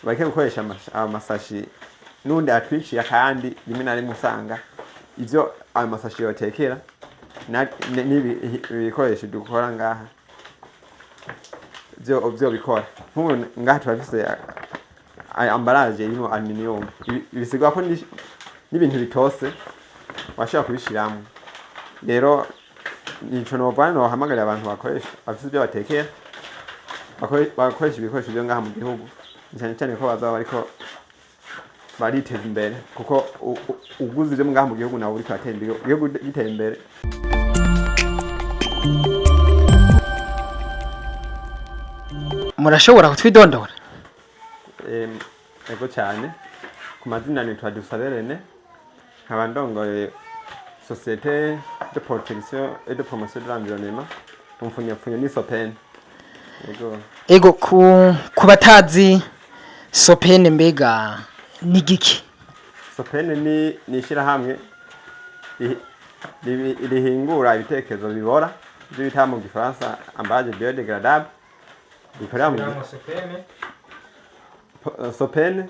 bareke gukoresha amasashi n'undi atwiciye kandi rimwe na rimwe usanga ivyo ayo masashi yotekera n'ibikoresho dukora ngaha vyo bikora nk'ubu ngaha turafise ambalage irimo aluminium bisigwa ko n'ibintu bitose washaka kubishiramo rero nico no hamagarira abantu bakoresha bafise ibyo batekera bakoresha ibikoresho byo ngaha mu gihugu cyane cyane ko bazaba bariko bariteza imbere kuko uguze ibyo ngaha mu gihugu nawe uriko atera imbere igihugu gitera imbere. Murashobora kutwidondora? Ego cyane ku mazina nitwa Dusaberene nkaba ndongoye Société de protection et de promotion de l'environnement umfunyapfunyo ni Sopen. Ego ku batazi Sopen mbega ni giki? Sopen ni ishirahamwe rihingura ibitekerezo bibora byo bita mu Gifaransa emballage biodégradable bikorera mu Sopen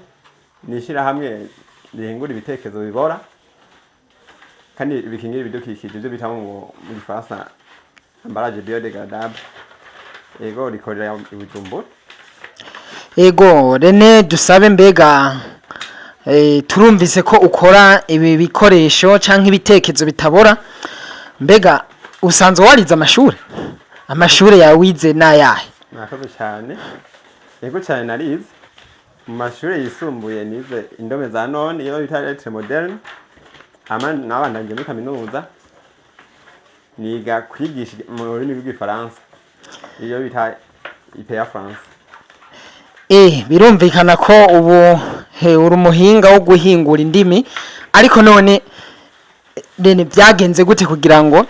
ni ishirahamwe rihingura ibitekerezo bibora kandi bikingira ibidukikije byo bita mu Gifaransa emballage biodégradable. Ego rikorera Bujumbura. Ego Rene Dusabe mbega turumvise ko ukora ibi bikoresho canke ibitekerezo bitabora mbega usanzwe warize amashure yawe wize nayahe? Nakoze cyane. Ego cyane narize mu mashure yisumbuye nize indome za none iyo bita lettre moderne nabandanje muri kaminuza niga kwigisha mu rurimi rw'igifaransa iyo bita IPA France. Birumvikana ko ubu uri umuhinga wo guhingura indimi ariko none Rene byagenze gute kugira ngo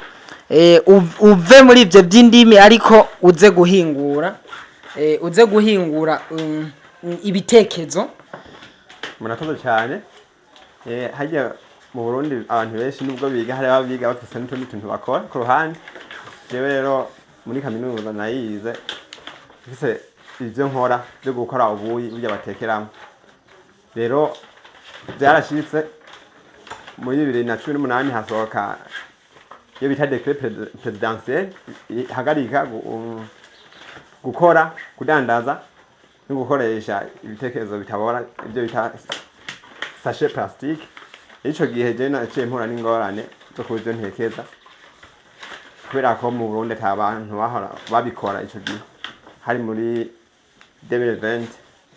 uve muri ivyo by'indimi ariko uze guhingura ibitekerezo? Murakoze cyane. Hajya mu Burundi abantu benshi nubwo biga hari ababiga bafise n'utundi tuntu bakora ku ruhande. Jewe rero muri kaminuza nayize bise ivyo nkora byo gukora ubuyi burya batekeramo. Rero byarashitse muri 2018 hasohoka iyo bita décret présidentiel hagarika gukora kudandaza no gukoresha ibitekerezo bitabora ibyo bita sachet plastique. Ico gihe je naciye mpura n'ingorane zo kubyo ntekeza kubera ko mu Burundi abantu bahora babikora ico gihe hari muri 2020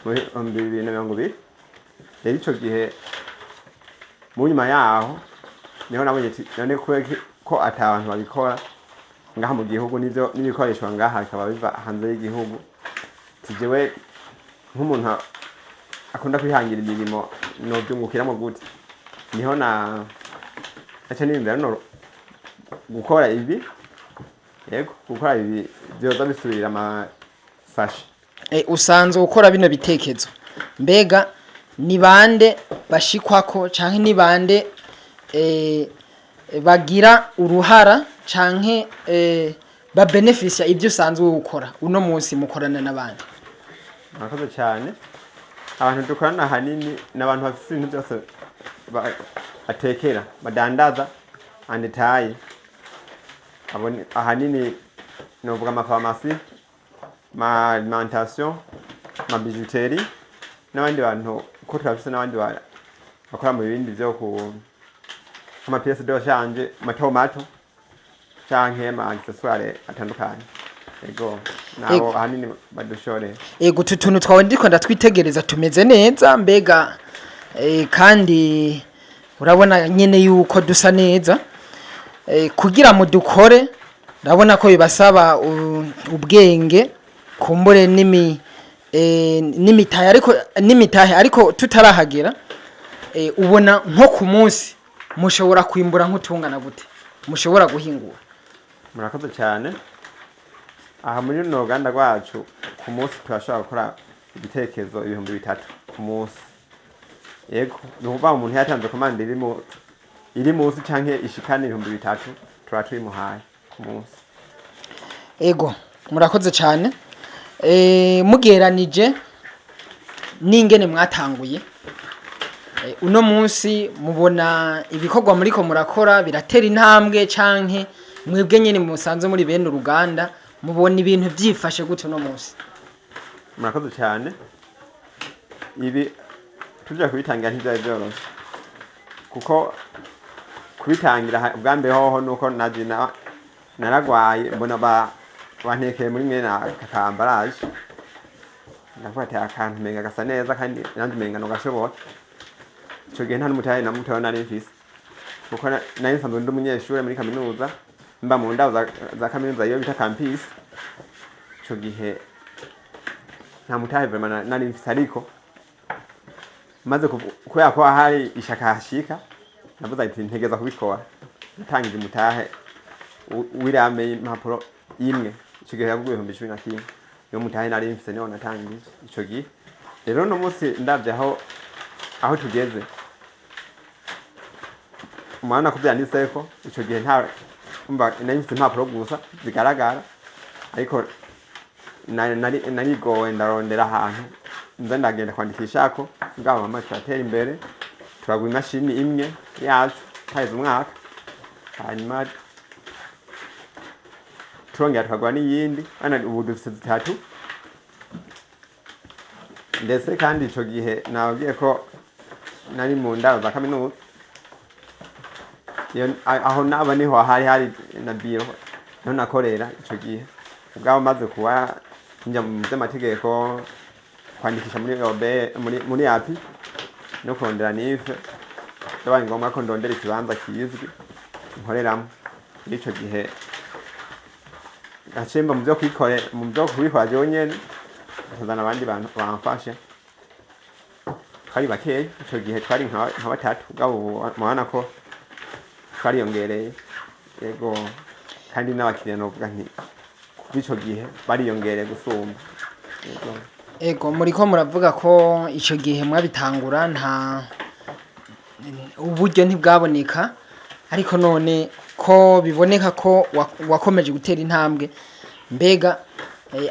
muri 2020. Rero ico gihe mu nyuma yaho niho nabonye none ko atabantu babikora ngaha mu gihugu nivyo n'ibikoresho ngaha bikaba biva hanze y'igihugu. Tijewe nk'umuntu akunda kwihangira imirimo no byungukiramo gute niho acha nimbera no gukora ibi. Yego gukora ibi byoza bisubirira amasashi. Usanzwe ukora bino bitekerezo mbega ni bande bashikwako canke ni bande bagira uruhara canke ba beneficia ibyo usanzwe gukora uno munsi mukorana n'abandi? Murakoze cyane. Abantu dukorana hanini n'abantu bafite ibintu byose atekera badandaza andetaye abone ahanini novuga ama pharmacie ma alimentation ma bijouterie n'abandi bantu ko turafise n'abandi bakora mu bindi byo ku ama pièces de change matomato canke ma accessoires atandukanye. Ego nabo ahanini badushore. Ego tutuntu twawe ndiko ndatwitegereza tumeze neza mbega kandi urabona nyene yuko dusa neza kugira mu dukore ndabona ko bibasaba ubwenge kumbure n'imitahe ariko tutarahagera. Ubona nko ku munsi mushobora kwimbura nk'utungana gute mushobora guhingura? Murakoze cyane. Aha muri no Uganda rwacu ku munsi turashobora gukora ibitekerezo 3000 ku munsi. Yego nuba umuntu yatanze komande iri munsi canke ishikane 3000 turaturi muhaye ku munsi. Ego murakoze cyane. Mugeranije n'ingene mwatanguye uno munsi mubona ibikorwa muriko murakora biratera intambwe canke mwebwe nyene musanze muri bene uruganda mubona ibintu byifashe gute uno munsi? Murakoze cyane. Ibi tujya kubitangira ntibyari byoroshye kuko kubitangira bwa mbere hoho nuko naragwaye mbona bantekeye muri mwe na kakambaraje ndavuga ati akantu menga gasa neza kandi nanjye menga no gashobora. Ico gihe nta n'umutahe na muto nari mfise kuko nari nsanzwe ndi umunyeshuri muri kaminuza mba mu ndaho za kaminuza iyo bita campus. Ico gihe nta mutahe vraiment nari mfise ariko maze kubera ko hari ishaka hashika navuze ati ntegeza kubikora natangije umutahe wirame impapuro imwe. Ico gihe yaguye 2011 yo mutahe nari mfise niho natangije. Ico gihe rero no munsi ndavye aho tugeze umwana ko byanditseko. Ico gihe nta umba nari mfise impapuro gusa zigaragara ariko narigowe ndarondera ahantu nza ndagenda kwandikishako ngabo mama twatera imbere turagura imashini imwe yacu haheze umwaka hanyuma turongera twagura n'iyindi ubu dufite zitatu ndetse kandi ico gihe nababwiye ko nari mu ndaro za kaminuza aho naba niho hari na biro niho nakorera. Ico gihe ubwabo maze kuba njya mu by'amategeko kwandikisha muri api no kurondera nife ndabaye ngombwa ko ndondera ikibanza kizwi nkoreramo. Ico gihe gacemba mu byo kubikora nyene nkazana abandi bantu bamfasha twari bakeya. Ico gihe twari nka batatu ubwabo mubona ko twariyongereye yego kandi n'abakiriya novuga nti ico gihe bariyongereye gusumba. Ego muriko muravuga ko ico gihe mwabitangura nta uburyo ntibwaboneka ariko none ko biboneka ko wakomeje gutera intambwe mbega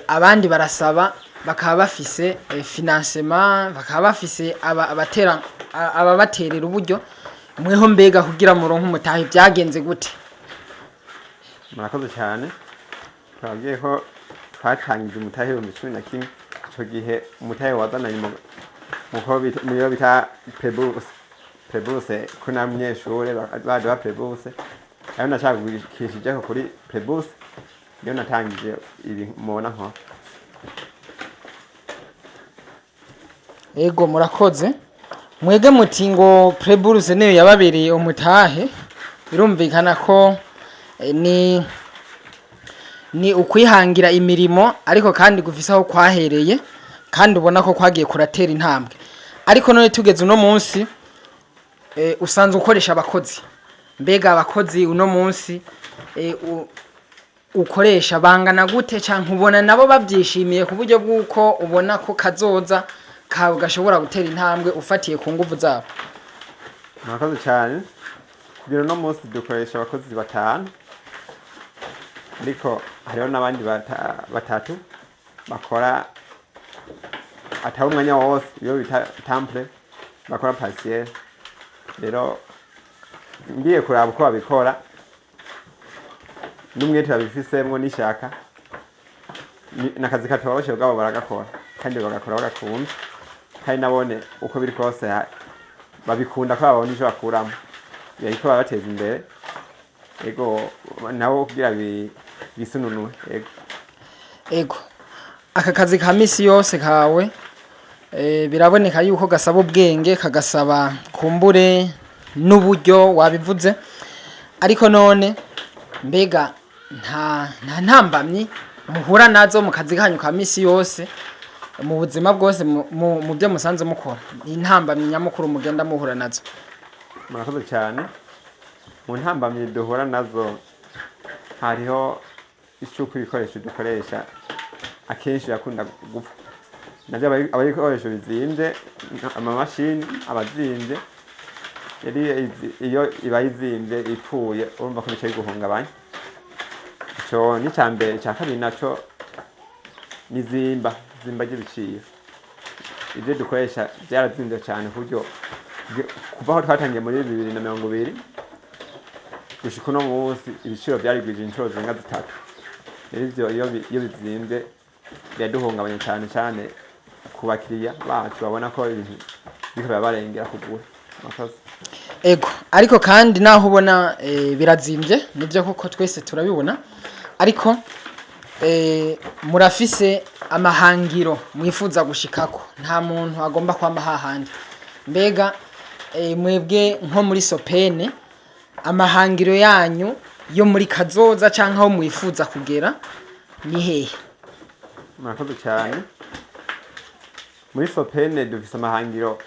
abandi barasaba bakaba bafise financement bakaba bafise ababaterera uburyo mweho mbega kugira muronke umutahe byagenze gute? Murakoze cyane. Twabwiye ko twatangije umutahe 2011. Ico gihe umutahe wazananye muyo bita Prebuse kuna munyeshure baduha Prebuse ayo nashaka kugishije kuri Prebuse iyo natangije ibi mubona nko. Ego murakoze mwege muti ngo Prebuse niyo yababereye umutahe birumvikana ko ni ukwihangira imirimo ariko kandi gufisa aho kwahereye kandi ubona ko kwagiye kuratera intambwe. Ariko none tugeze uno munsi usanzwe ukoresha abakozi mbega abakozi uno munsi ukoresha bangana gute canke ubona nabo bavyishimiye ku buryo bw'uko ubona ko kazoza kawe gashobora gutera intambwe ufatiye ku nguvu zabo? Murakoze cyane. Kugira no munsi dukoresha abakozi batanu ariko hariho n'abandi batatu bakora atari umwanya wose iyo bita temple bakora partiel. Rero ngiye kuraba uko babikora n'umwete babifisemwo n'ishaka nakazi katoroshe ubwabo baragakora kandi bagakora bagakunze kandi nabone uko biri kose babikunda ko babona icyo bakuramo yariko babateza imbere. Ego nabo kugira bisununwe. Ego aka kazi ka misi yose kawe biraboneka yuko gasaba ubwenge kagasaba kumbure n'uburyo wabivuze ariko none mbega nta ntambamyi muhura nazo mu kazi kanyu ka misi yose mu buzima bwose mu byo musanze mukora intambamyi nyamukuru mugenda muhura nazo? Murakoze cyane. Mu ntambamyi duhura nazo hariho isuku ibikoresho dukoresha akenshi yakunda gupfa navyo abayikoresho bizimvye amamashini abazimvye iyo ibayizimvye ipfuye urumva ko bica biguhungabanya. Ico ni cambere. Ica kabiri naco nizimba ry'ibiciro ibyo dukoresha byarazinze cyane kuburyo kuva aho twatangiye muri 2020 gushika uno munsi ibiciro byarigwije inshuro zinga zitatu. Rero ivyo iyo bizimbye biraduhungabanya cyane cyane ku bakiriya bacu babona ko ibintu bikaba barengera kugura. Ego ariko kandi naho ubona birazimbye nibyo koko twese turabibona, ariko murafise amahangiro mwifuza gushikako, nta muntu agomba kwamba hahandi. Mbega mwebwe nko muri Sopene amahangiro yanyu yo muri kazoza canke aho mwifuza kugera ni hehe? Murakoze cyane. Muri Sopene dufise amahangiro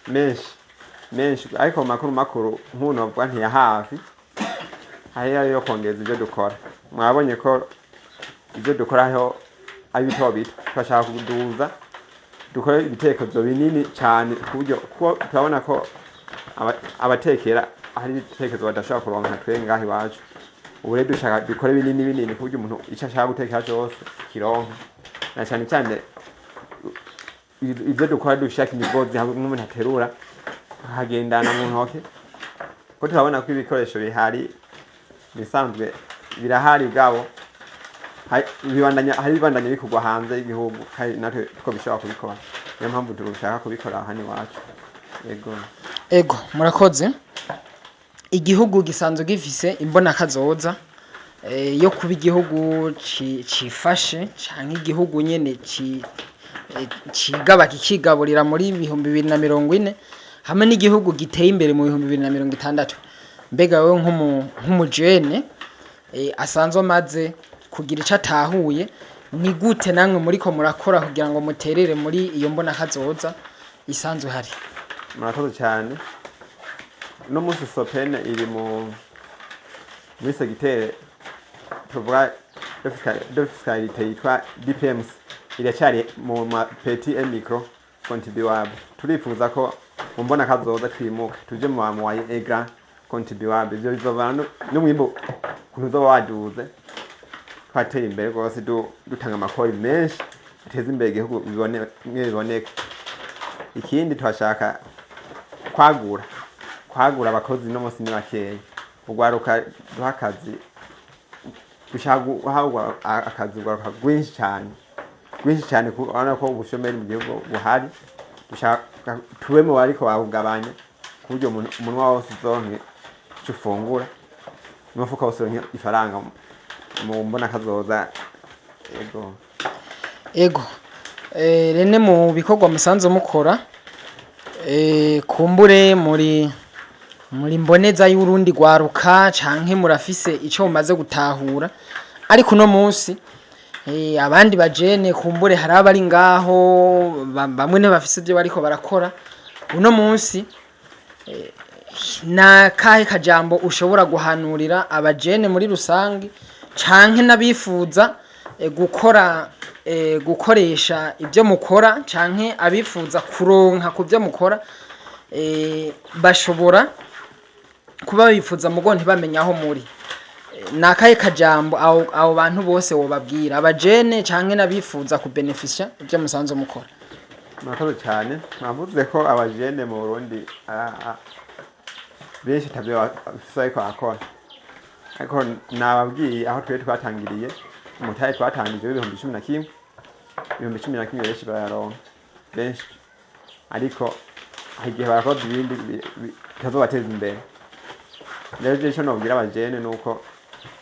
menshi ariko makuru nkuno bwa ntiya hafi hariya yo kongeza ibyo dukora. Mwabonye ko ibyo dukoraho ari bito bito, twashaka kuduza dukora ibitekerezo binini cyane kuburyo ko turabona ko abatekera hari ibitekerezo badashaka kuronka twenga iwacu. Ubu rero dushaka dukore binini kuburyo umuntu icyo ashaka gutekera cyose kironka, na cyane cyane ibyo dukora dushaka imigozi hamwe n'umuntu aterura hagendana mu ntoke, ko turabona ko ibikoresho bihari bisanzwe birahari bwabo hari bibandanya bikugwa hanze y'igihugu, hari natwe two bishobora kubikora. Niyo mpamvu dushaka kubikora hano iwacu. Ego murakoze. Igihugu gisanzwe gifise imbona kazoza yo kuba igihugu cifashe canke igihugu nyene cigaba kikigaburira muri 2040 hamwe n'igihugu giteye imbere mu 2060. Mbega wewe nk'umujene asanzwe maze kugira ico atahuye, ni gute namwe muriko murakora kugira ngo muterere muri iyo mbona kazoza isanzwe hari? Murakoze cyane. No munsi Sopene iri muri segiteri tuvuga fiscalité yitwa DPMs, iracyari mu petit et micro contribuable. Turifuza ko mbona kazoza twimuka tuje mu bamuwaye grand contribuable. Ivyo bizovana n'umwimbo kunuzo waduze twateye imbere rwose dutanga amakori menshi ateza imbere igihugu biboneka. Ikindi twashaka kwagura abakozi no munsi ni bakeya, ugwaruka duhakazi gushaka akazi ugwaruka gwinshi cyane kubona ko ubushomeri mu gihugu buhari. Dushaka tube mu bariko babugabanya kuburyo umunwa wose uzonke cufungura n'umufuka wose uronke ifaranga mu mbona kazoza. Ego rene mu bikorwa musanze mukora kumbure muri mboneza y'urundi gwaruka canke murafise ico mumaze gutahura, ariko no munsi abandi bajene kumbure hari abari ngaho bamwe ne bafise ibyo bariko barakora uno munsi, na kahe kajambo ushobora guhanurira abajene muri rusangi canke nabifuza gukoresha ibyo mukora canke abifuza kuronka ku byo mukora, bashobora kuba bifuza mugo ntibamenya aho muri? Nakaye kajambo abo bantu bose wobabwira abajene canke nabifuza ku beneficia ibyo musanze mukora? Murakoze cyane. Mwavuze ko abajene mu Burundi benshi tabyo bafise ko akora, ariko nababwiye aho twatangiriye umutaye twatangije 2011 benshi bararonka benshi, ariko igihe barakoze ibindi bitazobateza imbere. Rero icyo nobwira abajene nuko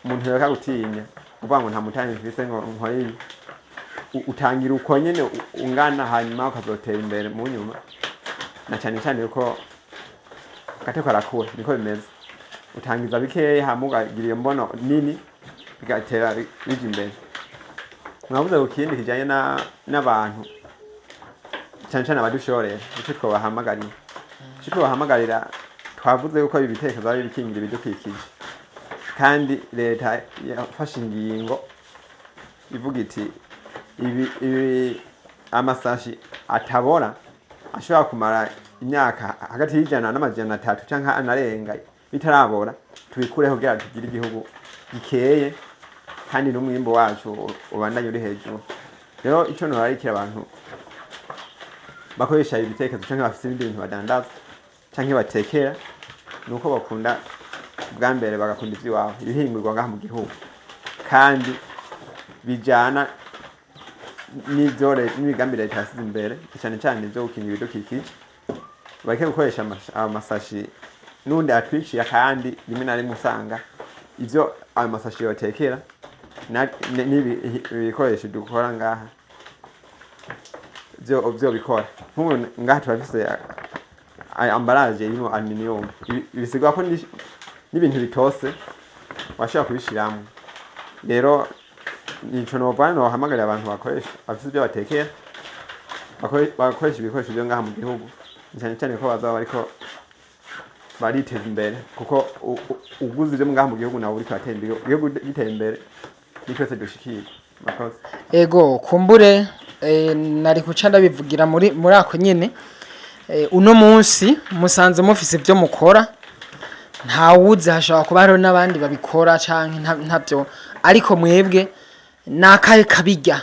umuntu yaka gutinya uvuga ngo nta mutanye mfise ngo nkore utangira uko nyene ungana, hanyuma ukazotera imbere mu nyuma, na cyane uko gate karakura niko bimeze. Utangiza bikeya hamugagira iyo mbono nini bigatera bije imbere. Mwavuze ko kindi kijanye n'abantu cyane abadushorera icyo twabahamagarira twavuze ko ibitekerezo ari bikingira ibidukikije, kandi leta yafashe ingingo ivuga iti ibi amasashi atabora ashobora kumara imyaka hagati y'ijana n'amajana 3 canke anarenga bitarabora tubikureho kugira tugire igihugu gikeye kandi n'umwimbo wacu ubandanye uri hejuru. Rero icyo norarikira abantu bakoresha ibitekerezo canke bafite ibindi bintu badandaza canke batekera nuko bakunda bwa mbere bagakunda ivy'iwabo ibihingurwa ngaha mu gihugu kandi bijana n'imigambi leta yasize imbere cyane cyane ibyo gukingira ibidukikije bareke gukoresha amasashi n'undi atwiciye kandi rimwe na rimwe usanga ivyo ayo masashi yotekera n'ibikoresho dukora ngaha vyo bikora nk'ubu ngaha turafise ambalage irimo aluminium bisigwa ko n'ibintu bitose washaka kubishiramwo rero nico novuga nohamagarira abantu bakoresha bafise ibyo batekera bakoresha ibikoresho byo ngaha mu gihugu cyane cyane ko bazaba bariko bariteza imbere kuko uguze ibyo ngaha mu gihugu nawe uriko atera imbere igihugu gitera imbere nitwese dushikira makoze ego kumbure nari kuca ndabivugira muri ako nyene uno munsi musanze mufise ibyo mukora ntawuzi hashobora kuba hariho n'abandi babikora canke ntabyo ariko mwebwe nakahe kabijya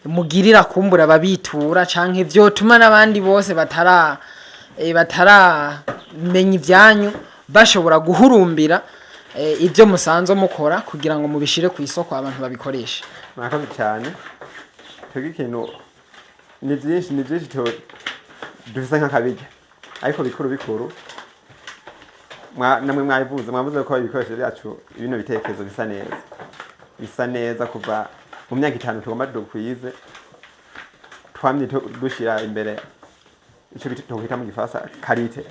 mugirira kumbura babitura canke vyotuma n'abandi bose bataramenya ivyanyu bashobora guhurumbira ibyo musanze mukora kugira ngo mubishire ku isoko abantu babikoresha. Murakoze cyane twebwe ikintu ni byinshi dufise nk'akabijya ariko bikuru namwe mwavuze ko ibikoresho byacu ibino bitekerezo bisa neza kuva mu myaka 5 tugomba dukwize twamye dushira imbere ico twita mu gifaransa karite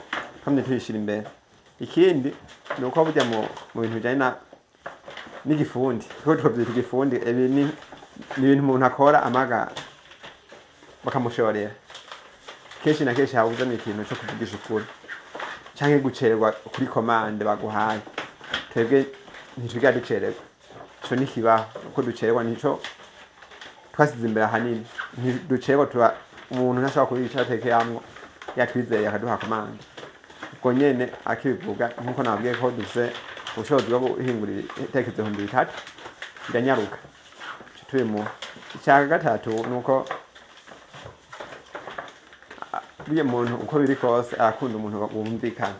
twamye tuyishira imbere ikindi nuko burya mu bintu bijanye n'igifundi ko twabyita igifundi ni ibintu umuntu akora amaga bakamushorera kenshi na kenshi habuze ikintu cyo kuvugisha ukuri canke gucererwa kuri commande baguhaye twebwe ntitwiga ducererwa cyo nikibaho uko ducererwa nico twasize imbere hanini ducererwa tuba umuntu ntashobora kubica atekeyamwo yatwizeye akaduha commande ubwo nyene akibivuga nkuko nabwiye ko dufise ubushobozi bwo guhingurira itekerezo 3 iranyaruka turi mu icya gatatu nuko biye muntu uko biri kose akunda umuntu bumvikana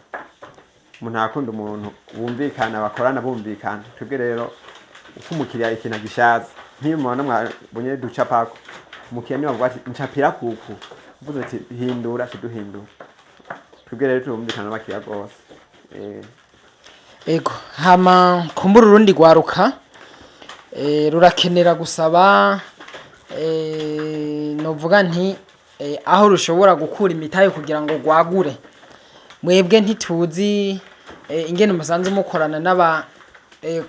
umuntu akunda umuntu bumvikana bakorana bumvikana twebwe rero uko umukiriya ikintu agishaza nk'imana mwabonye ducapako umukiriya niwe avuga ati ncapira kuku uvuze ati hindura duhindura twebwe rero turumvikana bakiriya rwose ego hama kumbura urundi gwaruka rurakenera gusaba novuga nti aho rushobora gukura imitayo kugira ngo gwagure mwebwe ntituzi ingene musanze mukorana n'aba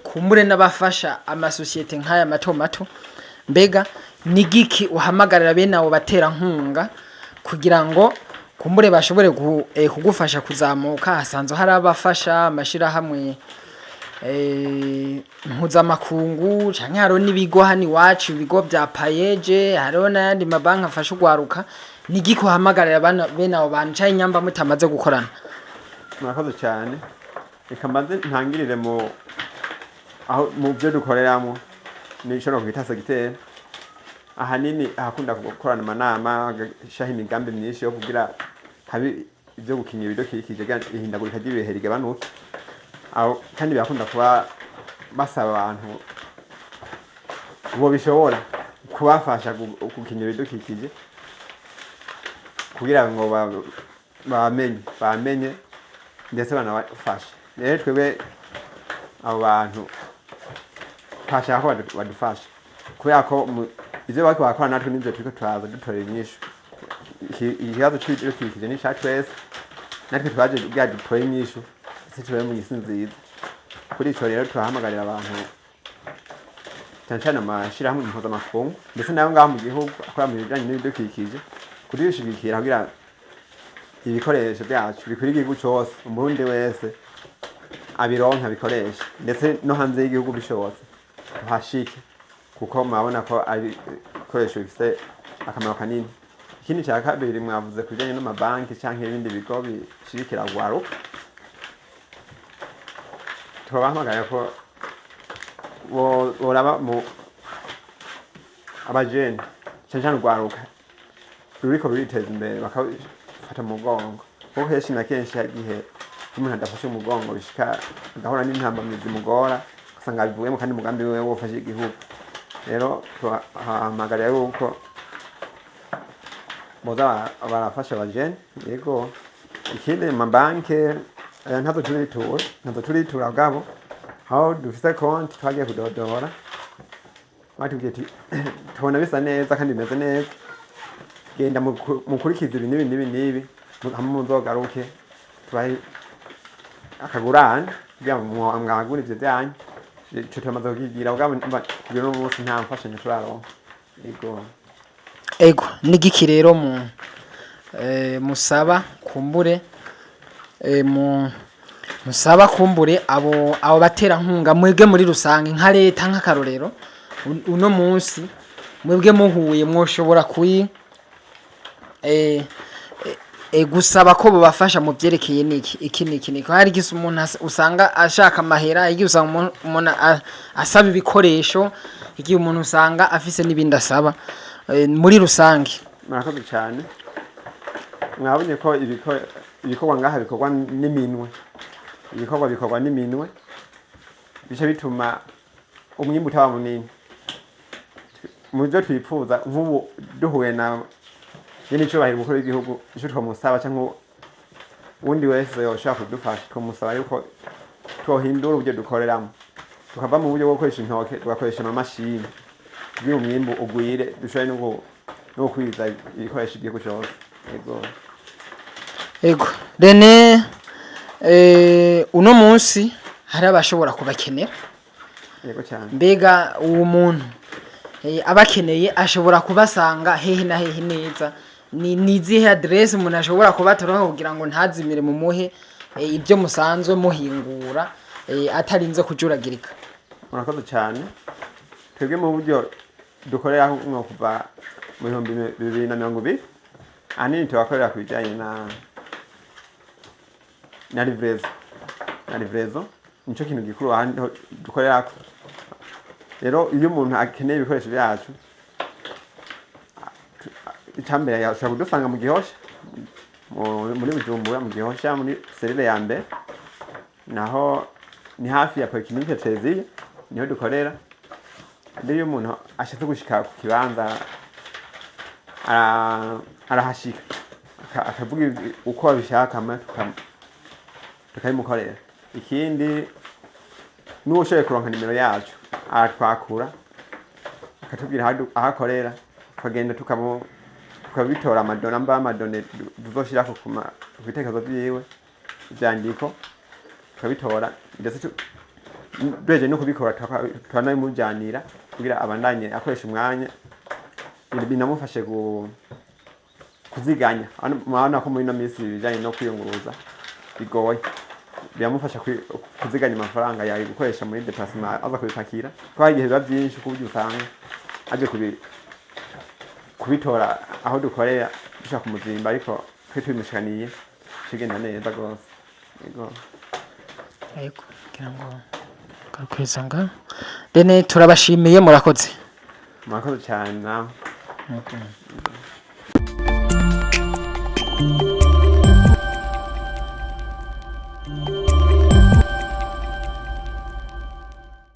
kumbure n'abafasha amasosiyete nk'aya mato mbega nigiki uhamagarira bene abo batera nkunga kugira ngo kumbure bashobore kugufasha kuzamuka hasanzwe hari abafasha amashira hamwe mpuzamakungu canke hariho n'ibigo hano iwacu ibigo bya payeje hariho n'ayandi mabanki afasha ugwaruka nigiki uhamagarira bene abo bantu canke inyamba mutamaze gukorana. Murakoze cyane reka mbanze ntangirire mu byo dukoreramo nico no kwita segiteri ahanini ahakunda gukorana amanama agashaho imigambi myinshi yo kugira habi ibyo gukinya ibidukikije ihindagurika ry'ibihe rigabanuke aho kandi bakunda kuba basaba abantu bo bishobora kubafasha gukinya ibidukikije kugira ngo bamenye ndetse banabafasha rero twebwe abo bantu twashaka ko badufasha kubera ko ivyo bako bakora natwe n'ivyo turiko turaza dutorera inyishu ikibazo c'ibidukikije ni ca twese natwe twaje kugira dutore inyishu tube mu isi nziza kuri ico rero turahamagarira abantu cyane cyane amashirahamwe mpuzamakungu ndetse nayo ngaho mu gihugu akora mu bijanye n'ibidukikije kurishigikira kugira ibikoresho byacu bikwiriye igihugu cyose umurundi wese abironka bikoresha ndetse no hanze y'igihugu bishobotse tuhashike kuko mabona ko ari ibikoresho bifite akamaro kanini. Ikindi cya kabiri mwavuze kujanye n'amabanki canke ibindi bigo bishirikira gwaruka tubahamagaye ko boraba mu abajene cyane gwaruka ruriko ruriteza imbere bakafata mu mugongo kuko henshi na kenshi igihe umuntu adafashe umugongo bishika agahura n'intambamyi zimugora usanga bivuyemo kandi umugambi we wofashe igihugu rero tuhamagara yuko boza barafasha abajene yego ikindi mabanke ntazo turitura bwabo aho dufise konti twagiye kudodora batubwiye tubona bisa neza kandi bimeze neza genda mukurikiza ibi n'ibi hamwe muzogaruke tubahe akagurane kugira ngo mwagure ivyo byanyu ico tumaze kukigira bwabo kugira n'umunsi nta mfashanyo turaronka ego nigiki rero musaba kumbure musaba kumbure abo batera nkunga mwebwe muri rusange nka leta nk'akarorero uno munsi mwebwe muhuye mwoshobora gusaba ko bubafasha mu byerekeye iki hari gisa umuntu usanga ashaka amahera igihe usanga umuntu asaba ibikoresho igihe umuntu usanga afise n'ibindi asaba muri rusange. Murakoze cyane mwabonye ko ibikorwa ngaha bikorwa n'iminwe bice bituma umwimbu utaba munini mu byo twifuza nk'ubu duhuye na nyine icubahiro umukuru w'igihugu ico twamusaba cyangwa uwundi wese yoshaka kudufasha twamusaba yuko twohindura uburyo dukoreramo tukava mu buryo bwo gukoresha intoke tugakoresha amamashini kugira umwimbu ugwire dushobore no kwiza ibikoresho igihugu cyose ego Rene uno munsi hari abashobora kubakenera yego cyane mbega uwo muntu abakeneye ashobora kubasanga hehe na hehe neza ni izihe adresse umuntu ashobora kubatoroha kugira ngo ntazimire mu muhe ibyo musanzwe muhingura atarinze kujuragirika. Murakoze cyane twebwe mu buryo dukorera nko kuva mu 2020 anini tubakorera ku bijyanye na livrezo nico kintu gikuru ahandi dukorera rero iyo umuntu akeneye ibikoresho byacu icambere yashaka kudusanga mu Gihosha muri Bujumbura mu Gihosha muri serire ya mbere naho ni hafi ya Polyclinique Treziye niho dukorera iyo umuntu ashatse gushika ku kibanza arahashika akavuga uko abishaka tukayimukorera. Ikindi nuwo ushoboye kuronka nimero yacu atwakura akatubwira aho akorera tukagenda tukabitora amadone tuzoshirako ku bitekerezo byiwe ivyandiko tukabitora ndetse duheje no kubikora tukanabimujyanira kugira abandanye akoresha umwanya binamufashe kuziganya mwana ko muri no minsi bijanye no kwiyunguruza bigoye biramufasha kuziganya amafaranga yawe gukoresha muri déplacement aza kubipakira twagiye biba byinshi ku buryo usanga aje kubitora aho dukorera dushaka kumuzimba ariko twe twimushikaniye kigenda neza gose yego kugira ngo kakwizanga Rene turabashimiye murakoze cyane nawe.